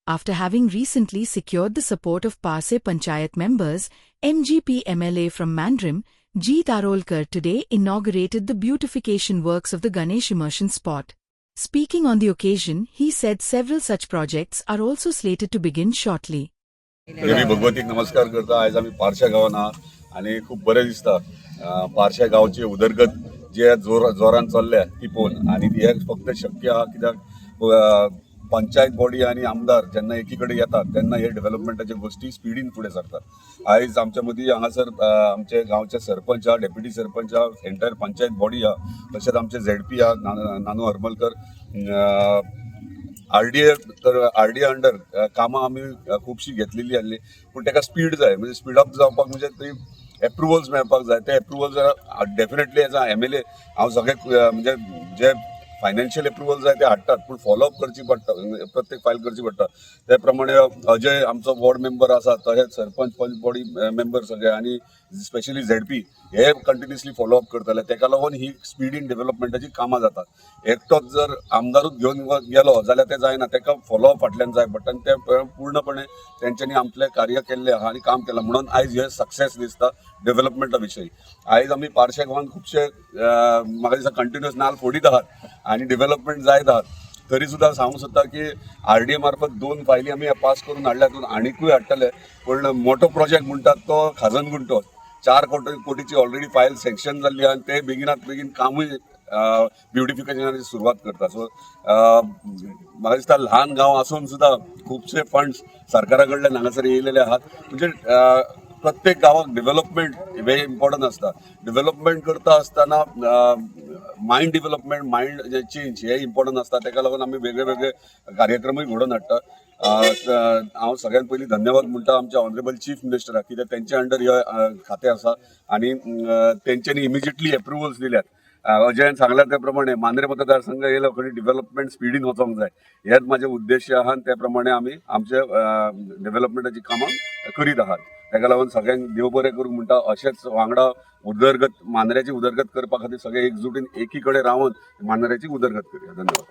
After having recently secured the support of Parse Panchayat members, MGP MLA from Mandrim, G. Tarolkar today inaugurated the beautification works of the Ganesh immersion spot. Speaking on the occasion, he said several such projects are also slated to begin shortly. देवी भगवतीक नमस्कार करता. आज आम्ही पारशा गावान आहा आणि खूप बरें दिसता. पारशा गावचे उदरगत जे जोरान चल्ल्या ती पोवन आणि हे फक्त शक्य आहा कित्याक पंचायत बॉडी आणि आमदार जेन्ना एकीकडे येतात तेन्ना हे डेव्हलपमेंटाचे गोष्टी स्पीडीन फुडें सरतात. आयज आमच्या मदीं हांगासर आमचे गांवचे सरपंच आहा, डेप्युटी सरपंच आहा, एंटायर पंचायत बॉडी आहा, तशेंच आमचे झेडपी आहा नानू हरमलकर, आरडीए अंडर कामां आमी खुबशी घेतलेली आसली, पूण ताका स्पीड जाय. म्हणजे स्पीड अप जावपाक म्हणजे ती एप्रुवल्स मेळपाक जाय. ते एप्रुवल्स डेफिनेटली एज अ MLA हांव सगळे म्हणजे जे फायनान्शियल एप्रुवल जाय ते हाडटात, पूण फॉलोअप करची पडटा, प्रत्येक फायल करची पडटा. त्या प्रमाणे अजय आमचो वॉर्ड मेंबर आसा, तशेंच सरपंच पंच बॉडी मेंबर सगळे आणि स्पेशली झेडपी हे कंटिन्युअसली फॉलोअप करतले. ताका लागून ही स्पीड इन डेव्हलपमेंटाची कामां जातात. एकटोच जर आमदारूच घेवन गेलो जाल्यार ते जायना, ताका फॉलोअप फाटल्यान जाय पडटा आणि ते पूर्णपणे तेंच्यांनी आपले कार्य केल्लें आहा आणि काम केलां म्हणून आयज हे सक्सेस दिसता डेव्हलपमेंटा विशयी. आयज आमी पारशे गांवांत खुबशे म्हाका दिसता कंटिन्युअस नाल्ल फोडीत आहात आणि डेव्हलपमेंट जायत आहात. तरी सुद्दां सांगूंक सोदता की RDA मार्फत 2 फायली आमी पास करून हाडल्यात, आनीकूय हाडटले. पण मोठो प्रोजेक्ट म्हणटात तो खाजनगुंटो 4 कोटीची ऑलरेडी फायल सँक्शन जाल्ली आणि ते बेगिनात बेगीन कामूय ब्युटिफिकेशनाची सुरवात करता. सो म्हाका दिसता ल्हान गांव आसून सुद्दां खुबशे फंड्स सरकारा कडल्यान हांगासर येयलेले आहात. म्हणजे प्रत्येक गावाक डेव्हलपमेंट व्हेरी इम्पॉर्टंट आसता. डेव्हलपमेंट करता आसतना मायंड डेव्हलपमेंट, मायंड चेंज हे इम्पॉर्टंट आसता. ताका लागून आमी वेगळे वेगळे कार्यक्रमूय घडोवन हाडटा. हांव सगळ्यात पयलीं धन्यवाद म्हणटा आमच्या ऑनरेबल चीफ मिनिस्टराक, कित्याक तेंच्या अंडर हे खातें आसा आणि तेंच्यांनी इमिजिएटली एप्रुवल्स दिल्यात. अजयन सांगल्या त्या प्रमाणे मांद्रे मतदारसंघ येयलो खंय डेव्हलपमेंट स्पीडीन वचोंक जाय, हेच माझे उद्देश आहा आणि त्या प्रमाणे आमी आमचे डेव्हलपमेंटाची कामां करीत आहात. ताका लागून सगळ्यांक देव बरें करूंक म्हणटा. अशेंच वांगडा उदरगत मांद्र्याची उदरगत करपा खातीर सगळे एकजुटीन एकी कडेन रावन मांद्र्याची उदरगत करूया. धन्यवाद.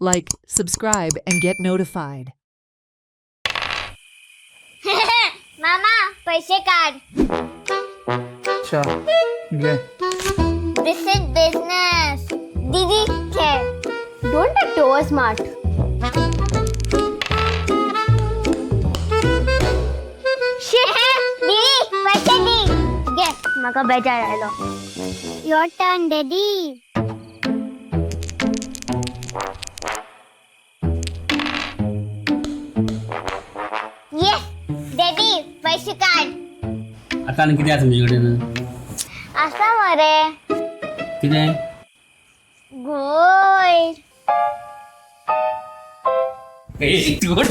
Like, subscribe and get notified. मामा पैसे काढ. अच्छा घे. This is business. दीदी खेळ. Don't act over smart. दीदी पैसे दे. घे माका बेजार आयलो. Your turn, daddy. Yes, daddy पैसे काढ. आता आणि किती असं तुझ्याकडे असा मरे किती आहे? गोड.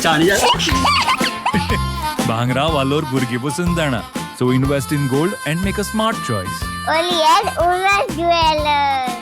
छान भांगरा वालोर भुरगीं बसून जाणा. So invest in gold and make a smart choice. Only at Uras Jewelers.